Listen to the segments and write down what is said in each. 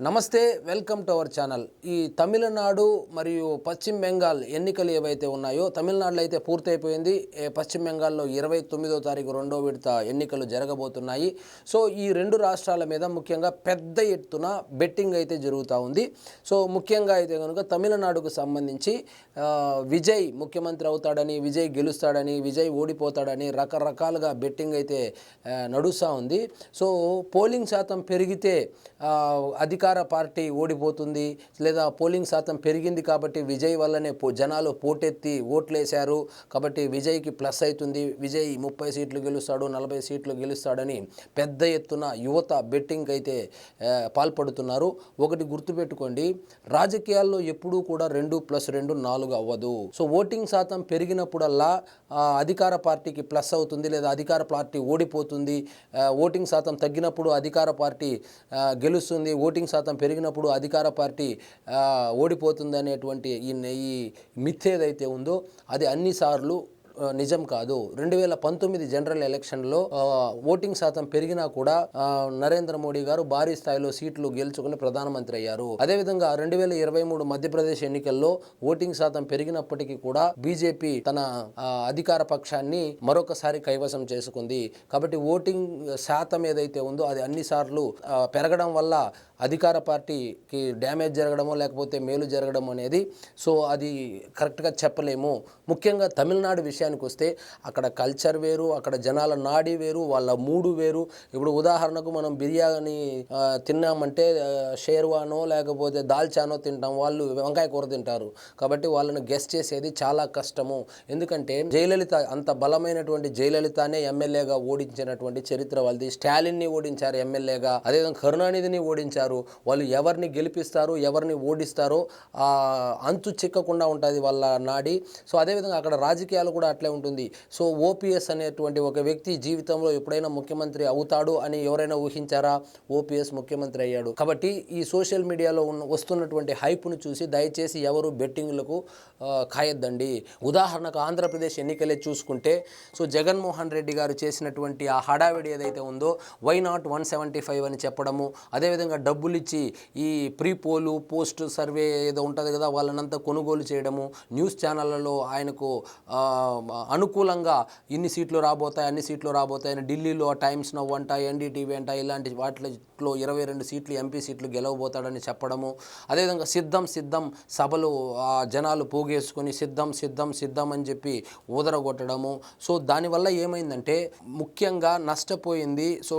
నమస్తే, welcome to our channel. ఈ తమిళనాడు మరియు పశ్చిమ బెంగాల్ ఎన్నికలు ఏవైతే ఉన్నాయో, తమిళనాడులో అయితే పూర్తయిపోయింది. పశ్చిమ బెంగాల్లో 29వ తారీఖు రెండో విడత ఎన్నికలు జరగబోతున్నాయి. సో ఈ రెండు రాష్ట్రాల మీద ముఖ్యంగా పెద్ద ఎత్తున బెట్టింగ్ అయితే జరుగుతూ ఉంది. సో ముఖ్యంగా అయితే కనుక తమిళనాడుకు సంబంధించి విజయ్ ముఖ్యమంత్రి అవుతాడని, విజయ్ గెలుస్తాడని, విజయ్ ఓడిపోతాడని రకరకాలుగా బెట్టింగ్ అయితే నడుస్తూ ఉంది. సో పోలింగ్ శాతం పెరిగితే అధికార పార్టీ ఓడిపోతుంది, లేదా పోలింగ్ శాతం పెరిగింది కాబట్టి విజయ్ వల్లనే జనాలు పోటెత్తి ఓట్లేశారు కాబట్టి విజయ్కి ప్లస్ అవుతుంది, విజయ్ 30 సీట్లు గెలుస్తాడు, 40 సీట్లు గెలుస్తాడని పెద్ద ఎత్తున యువత బెట్టింగ్ అయితే పాల్పడుతున్నారు. ఒకటి గుర్తుపెట్టుకోండి, రాజకీయాల్లో ఎప్పుడూ కూడా 2+2 4 అవ్వదు. సో ఓటింగ్ శాతం పెరిగినప్పుడల్లా అధికార పార్టీకి ప్లస్ అవుతుంది, లేదా అధికార పార్టీ ఓడిపోతుంది. ఓటింగ్ శాతం తగ్గినప్పుడు అధికార పార్టీ గెలుస్తుంది, ఓటింగ్ శాతం పెరిగినప్పుడు అధికార పార్టీ ఓడిపోతుంది అనేటువంటి ఈ మిత్ ఏదైతే ఉందో అది అన్నిసార్లు నిజం కాదు. 2019 జనరల్ ఎలక్షన్లో ఓటింగ్ శాతం పెరిగినా కూడా నరేంద్ర మోడీ గారు భారీ స్థాయిలో సీట్లు గెలుచుకుని ప్రధానమంత్రి అయ్యారు. అదేవిధంగా 2023 మధ్యప్రదేశ్ ఎన్నికల్లో ఓటింగ్ శాతం పెరిగినప్పటికీ కూడా బీజేపీ తన అధికార పక్షాన్ని మరొకసారి కైవసం చేసుకుంది. కాబట్టి ఓటింగ్ శాతం ఏదైతే ఉందో అది అన్నిసార్లు పెరగడం వల్ల అధికార పార్టీకి డ్యామేజ్ జరగడమో లేకపోతే మేలు జరగడం అనేది సో అది కరెక్ట్గా చెప్పలేము. ముఖ్యంగా తమిళనాడు విషయానికి వస్తే అక్కడ కల్చర్ వేరు, అక్కడ జనాల నాడి వేరు, వాళ్ళ మూడు వేరు. ఇప్పుడు ఉదాహరణకు మనం బిర్యానీ తిన్నామంటే షేర్వానో లేకపోతే దాల్చానో తింటాం, వాళ్ళు వంకాయ కూర తింటారు. కాబట్టి వాళ్ళని గెస్ చేసేది చాలా కష్టము. ఎందుకంటే జయలలిత అంత బలమైనటువంటి జయలలితనే ఎమ్మెల్యేగా ఓడించినటువంటి చరిత్ర వాళ్ళది. స్టాలిన్ని ఓడించారు ఎమ్మెల్యేగా, అదేవిధంగా కరుణానిధిని ఓడించారు. వాళ్ళు ఎవరిని గెలిపిస్తారు, ఎవరిని ఓడిస్తారో అంతు చిక్కకుండా ఉంటుంది వాళ్ళ నాడి. సో అదేవిధంగా అక్కడ రాజకీయాలు కూడా అట్లే ఉంటుంది. సో ఓపీఎస్ అనేటువంటి ఒక వ్యక్తి జీవితంలో ఎప్పుడైనా ముఖ్యమంత్రి అవుతాడు అని ఎవరైనా ఊహించారా? ఓపీఎస్ ముఖ్యమంత్రి అయ్యాడు. కాబట్టి ఈ సోషల్ మీడియాలో వస్తున్నటువంటి హైప్ను చూసి దయచేసి ఎవరు బెట్టింగ్లకు కాయొద్దండి. ఉదాహరణకు ఆంధ్రప్రదేశ్ ఎన్నికలే చూసుకుంటే సో జగన్మోహన్ రెడ్డి గారు చేసినటువంటి ఆ హడావిడి ఏదైతే ఉందో వై నాట్ 175 అని చెప్పడము, అదేవిధంగా డబ్బులు ఇచ్చి ఈ ప్రీ పోలు పోస్ట్ సర్వే ఏదో ఉంటుంది కదా వాళ్ళనంతా కొనుగోలు చేయడము, న్యూస్ ఛానళ్లలో ఆయనకు అనుకూలంగా ఇన్ని సీట్లు రాబోతాయి, అన్ని సీట్లు రాబోతాయని ఢిల్లీలో టైమ్స్ నౌ అంట, ఎన్డీటీవీ అంట, ఇలాంటి వాటిలో 22 సీట్లు ఎంపీ సీట్లు గెలవబోతాడని చెప్పడము. అదేవిధంగా సిద్ధం సభలు జనాలు పోగేసుకొని సిద్ధం అని చెప్పి ఊదరగొట్టడము. సో దానివల్ల ఏమైందంటే ముఖ్యంగా నష్టపోయింది. సో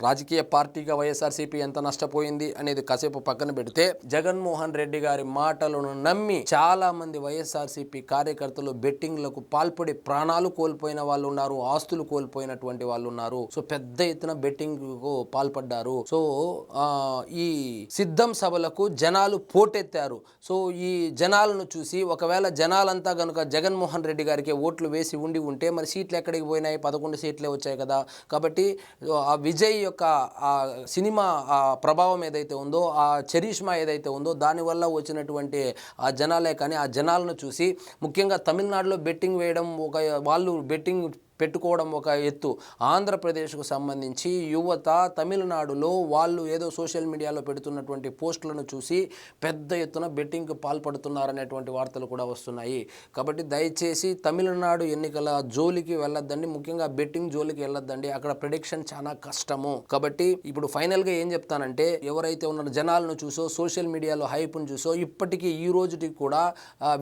రాజకీయ పార్టీగా వైఎస్ఆర్సీపీ ఎంత నష్టపోయింది అనేది కాసేపు పక్కన పెడితే జగన్మోహన్ రెడ్డి గారి మాటలను నమ్మి చాలా మంది వైఎస్ఆర్సీపీ కార్యకర్తలు బెట్టింగ్లకు పాల్పడి ప్రాణాలు కోల్పోయిన వాళ్ళు ఉన్నారు, ఆస్తులు కోల్పోయినటువంటి వాళ్ళు ఉన్నారు. సో పెద్ద ఎత్తున బెట్టింగ్ కు పాల్పడ్డారు. సో ఈ సిద్ధం సభలకు జనాలు పోటెత్తారు. సో ఈ జనాలను చూసి ఒకవేళ జనాలంతా కనుక జగన్మోహన్ రెడ్డి గారికి ఓట్లు వేసి ఉంటే మరి సీట్లు ఎక్కడికి పోయినాయి? 11 సీట్లే వచ్చాయి కదా. కాబట్టి ఆ విజయ్ యొక్క ఆ సినిమా ప్రభావం ఏదైతే ఉందో, ఆ చరిష్మా ఏదైతే ఉందో దానివల్ల వచ్చినటువంటి ఆ జనాలే. కానీ ఆ జనాలను చూసి ముఖ్యంగా తమిళనాడులో బెట్టింగ్ వేయడం వాళ్ళు బెట్టింగ్ పెట్టుకోవడం ఒక ఎత్తు. ఆంధ్రప్రదేశ్కు సంబంధించి యువత తమిళనాడులో వాళ్ళు ఏదో సోషల్ మీడియాలో పెడుతున్నటువంటి పోస్టులను చూసి పెద్ద ఎత్తున బెట్టింగ్కి పాల్పడుతున్నారనేటువంటి వార్తలు కూడా వస్తున్నాయి. కాబట్టి దయచేసి తమిళనాడు ఎన్నికల జోలికి వెళ్ళొద్దండి, ముఖ్యంగా బెట్టింగ్ జోలికి వెళ్ళొద్దండి. అక్కడ ప్రెడిక్షన్ చాలా కష్టము. కాబట్టి ఇప్పుడు ఫైనల్గా ఏం చెప్తానంటే, ఎవరైతే ఉన్న జనాలను చూసో సోషల్ మీడియాలో హైప్ను చూసో ఇప్పటికీ ఈ రోజుకి కూడా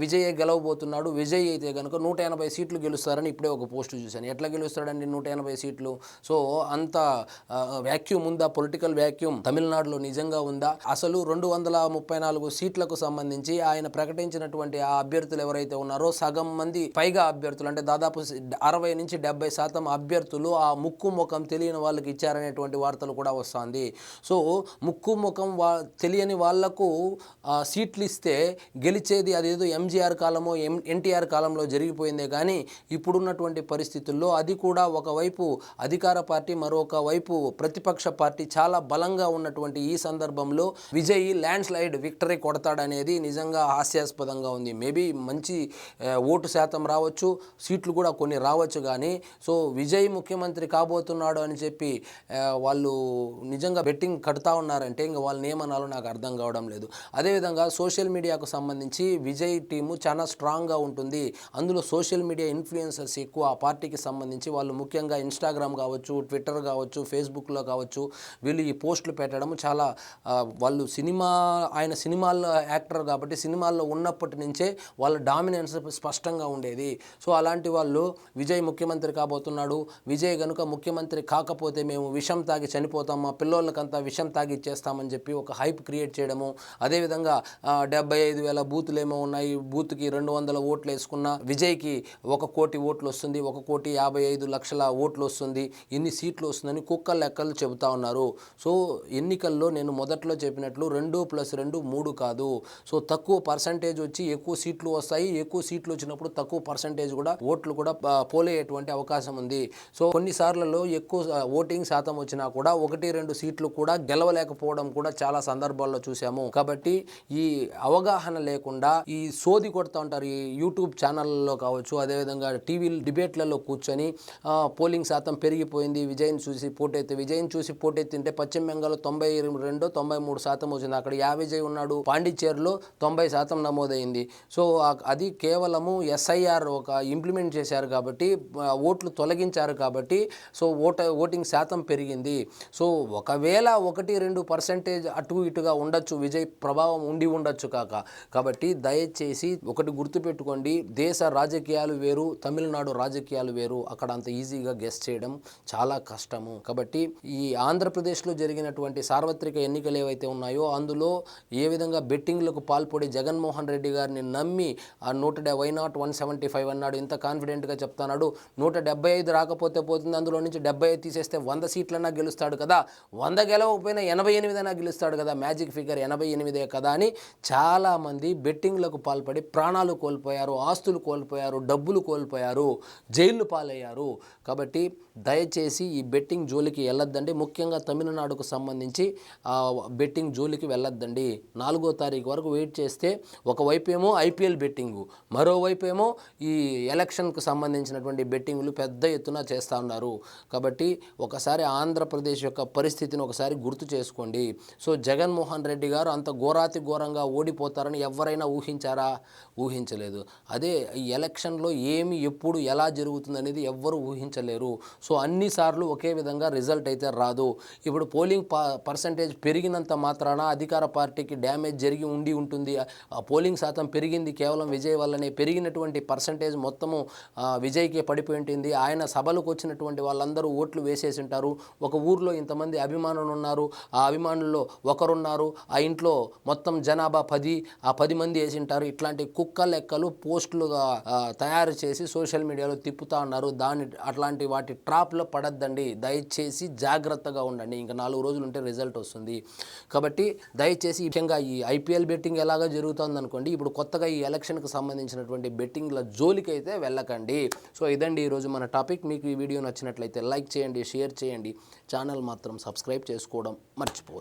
విజయ్ గెలవబోతున్నాడు, విజయ్ అయితే కనుక 180 సీట్లు గెలుస్తారని ఇప్పుడే ఒక పోస్టు చూశాను. ఎట్లా గెలుస్తాడండి 180 సీట్లు? సో అంత వ్యాక్యూమ్ ఉందా? పొలిటికల్ వ్యాక్యూమ్ తమిళనాడులో నిజంగా ఉందా? అసలు 234 సీట్లకు సంబంధించి ఆయన ప్రకటించినటువంటి ఆ అభ్యర్థులు ఎవరైతే ఉన్నారో సగం మంది పైగా అభ్యర్థులు, అంటే దాదాపు 60 నుంచి 70% అభ్యర్థులు ఆ ముక్కు ముఖం తెలియని వాళ్ళకి ఇచ్చారనేటువంటి వార్తలు కూడా వస్తుంది. సో ముక్కు ముఖం తెలియని వాళ్లకు సీట్లు ఇస్తే గెలిచేది అదేదో ఎంజీఆర్ కాలమో ఎన్టీఆర్ కాలంలో జరిగిపోయిందే. కానీ ఇప్పుడున్నటువంటి పరిస్థితుల్లో పరిస్థితుల్లో, అది కూడా ఒకవైపు అధికార పార్టీ, మరొక వైపు ప్రతిపక్ష పార్టీ చాలా బలంగా ఉన్నటువంటి ఈ సందర్భంలో విజయ్ ల్యాండ్ స్లైడ్ విక్టరీ కొడతాడనేది నిజంగా హాస్యాస్పదంగా ఉంది. మేబీ మంచి ఓటు శాతం రావచ్చు, సీట్లు కూడా కొన్ని రావచ్చు. కానీ సో విజయ్ ముఖ్యమంత్రి కాబోతున్నాడు అని చెప్పి వాళ్ళు నిజంగా బెట్టింగ్ కడతా ఉన్నారంటే ఇంకా వాళ్ళని ఏమనాలో నాకు అర్థం కావడం లేదు. అదేవిధంగా సోషల్ మీడియాకు సంబంధించి విజయ్ టీము చాలా స్ట్రాంగ్గా ఉంటుంది. అందులో సోషల్ మీడియా ఇన్ఫ్లుయెన్సర్స్ ఎక్కువ ఆ పార్టీకి సంబంధించి. వాళ్ళు ముఖ్యంగా ఇన్స్టాగ్రామ్ కావచ్చు, ట్విట్టర్ కావచ్చు, ఫేస్బుక్లో కావచ్చు, వీళ్ళు ఈ పోస్టులు పెట్టడం చాలా వాళ్ళు ఆయన సినిమాల్లో యాక్టర్ కాబట్టి సినిమాల్లో ఉన్నప్పటి నుంచే వాళ్ళ డామినెన్స్ స్పష్టంగా ఉండేది. సో అలాంటి వాళ్ళు విజయ్ ముఖ్యమంత్రి కాబోతున్నాడు, విజయ్ కనుక ముఖ్యమంత్రి కాకపోతే మేము విషం తాగి చనిపోతాం, మా పిల్లోళ్ళకంతా విషం తాగి ఇచ్చేస్తామని చెప్పి ఒక హైప్ క్రియేట్ చేయడము. అదేవిధంగా 75,000 బూతులు ఏమో ఉన్నాయి, బూత్కి 200 ఓట్లు వేసుకున్న విజయ్కి 1 కోటి ఓట్లు వస్తుంది, 1,55,00,000 ఓట్లు వస్తుంది, ఇన్ని సీట్లు వస్తుందని కుక్క లెక్కలు చెబుతా ఉన్నారు. సో ఎన్నికల్లో నేను మొదట్లో చెప్పినట్లు 2+2 3 కాదు. సో తక్కువ పర్సంటేజ్ వచ్చి ఎక్కువ సీట్లు వస్తాయి, ఎక్కువ సీట్లు వచ్చినప్పుడు తక్కువ పర్సంటేజ్ కూడా ఓట్లు కూడా పోలేటువంటి అవకాశం ఉంది. సో కొన్నిసార్లలో ఎక్కువ ఓటింగ్ శాతం వచ్చినా కూడా 1-2 సీట్లు కూడా గెలవలేకపోవడం కూడా చాలా సందర్భాల్లో చూసాము. కాబట్టి ఈ అవగాహన లేకుండా ఈ సోది కొడతా ఉంటారు ఈ యూట్యూబ్ ఛానళ్ళలో కావచ్చు, అదేవిధంగా టీవీ డిబేట్లలో కూర్చొని పోలింగ్ శాతం పెరిగిపోయింది, విజయ్ని చూసి పోటెత్తింటే పశ్చిమ బెంగాల్లో 92-93% వచ్చింది. అక్కడ విజయ్ ఉన్నాడు, పాండిచ్చేరిలో 90% నమోదైంది. సో అది కేవలము ఎస్ఐఆర్ ఒక ఇంప్లిమెంట్ చేశారు కాబట్టి, ఓట్లు తొలగించారు కాబట్టి సో ఓటింగ్ శాతం పెరిగింది. సో ఒకవేళ 1-2% అటు ఇటుగా ఉండొచ్చు, విజయ్ ప్రభావం ఉండి ఉండొచ్చు కాబట్టి దయచేసి ఒకటి గుర్తుపెట్టుకోండి, దేశ రాజకీయాలు వేరు, తమిళనాడు రాజకీయాలు వేరు. అక్కడ అంత ఈజీగా గెస్ చేయడం చాలా కష్టము. కాబట్టి ఈ ఆంధ్రప్రదేశ్లో జరిగినటువంటి సార్వత్రిక ఎన్నికలు ఏవైతే ఉన్నాయో అందులో ఏ విధంగా బెట్టింగ్లకు పాల్పడి జగన్మోహన్ రెడ్డి గారిని నమ్మి ఆ 175 అన్నాడు, ఇంత కాన్ఫిడెంట్గా చెప్తున్నాడు. 175 రాకపోతే పోతుంది, అందులో నుంచి 75 తీసేస్తే 100 సీట్లన్నా గెలుస్తాడు కదా, 100 గెలవకపోయినా 88 అయినా గెలుస్తాడు కదా, మ్యాజిక్ ఫిగర్ 88 కదా అని చాలామంది బెట్టింగ్లకు పాల్పడి ప్రాణాలు కోల్పోయారు, ఆస్తులు కోల్పోయారు, డబ్బులు కోల్పోయారు, జైళ్ళు పాలయ్యారు. కాబట్టి దయచేసి ఈ బెట్టింగ్ జోలికి వెళ్ళొద్దండి. ముఖ్యంగా తమిళనాడుకు సంబంధించి బెట్టింగ్ జోలికి వెళ్ళొద్దండి. 4వ తారీఖు వరకు వెయిట్ చేస్తే ఒకవైపు ఏమో ఐపీఎల్ బెట్టింగు, మరోవైపు ఏమో ఈ ఎలక్షన్కు సంబంధించినటువంటి బెట్టింగ్లు పెద్ద ఎత్తున చేస్తూ ఉన్నారు. కాబట్టి ఒకసారి ఆంధ్రప్రదేశ్ యొక్క పరిస్థితిని ఒకసారి గుర్తు చేసుకోండి. సో జగన్మోహన్ రెడ్డి గారు అంత ఘోరాతి ఘోరంగా ఓడిపోతారని ఎవరైనా ఊహించారా? ఊహించలేదు. అదే ఈ ఎలక్షన్లో ఏమి ఎప్పుడు ఎలా జరుగుతుంది అనేది ఎవ్వరూ ఊహించలేరు. సో అన్నిసార్లు ఒకే విధంగా రిజల్ట్ అయితే రాదు. ఇప్పుడు పోలింగ్ పర్సంటేజ్ పెరిగినంత మాత్రాన అధికార పార్టీకి డ్యామేజ్ జరిగి ఉంటుంది. ఆ పోలింగ్ శాతం పెరిగింది కేవలం విజయ్ వల్లనే, పెరిగినటువంటి పర్సంటేజ్ మొత్తము విజయ్కే పడిపోయి ఉంటుంది. ఆయన సభలకు వచ్చినటువంటి వాళ్ళందరూ ఓట్లు వేసేసి ఉంటారు. ఒక ఊర్లో ఇంతమంది అభిమానులు ఉన్నారు, ఆ అభిమానుల్లో ఒకరున్నారు, ఆ ఇంట్లో మొత్తం జనాభా 10, ఆ 10 మంది వేసి ఉంటారు. ఇట్లాంటి కుక్క లెక్కలు పోస్టులుగా తయారు చేసి సోషల్ మీడియాలో తిప్పుతా ఉన్నారు. అట్లాంటి వాటి ట్రాప్లో పడద్దండి. దయచేసి జాగ్రత్తగా ఉండండి. ఇంకా 4 రోజులు ఉంటే రిజల్ట్ వస్తుంది. కాబట్టి దయచేసి ముఖ్యంగా ఈ ఐపీఎల్ బెట్టింగ్ ఎలాగా జరుగుతుంది అనుకోండి, ఇప్పుడు కొత్తగా ఈ ఎలక్షన్కి సంబంధించినటువంటి బెట్టింగ్ల జోలికి అయితే వెళ్ళకండి. సో ఇదండి ఈరోజు మన టాపిక్. మీకు ఈ వీడియో నచ్చినట్లయితే లైక్ చేయండి, షేర్ చేయండి, ఛానల్ మాత్రం సబ్స్క్రైబ్ చేసుకోవడం మర్చిపోవద్దు.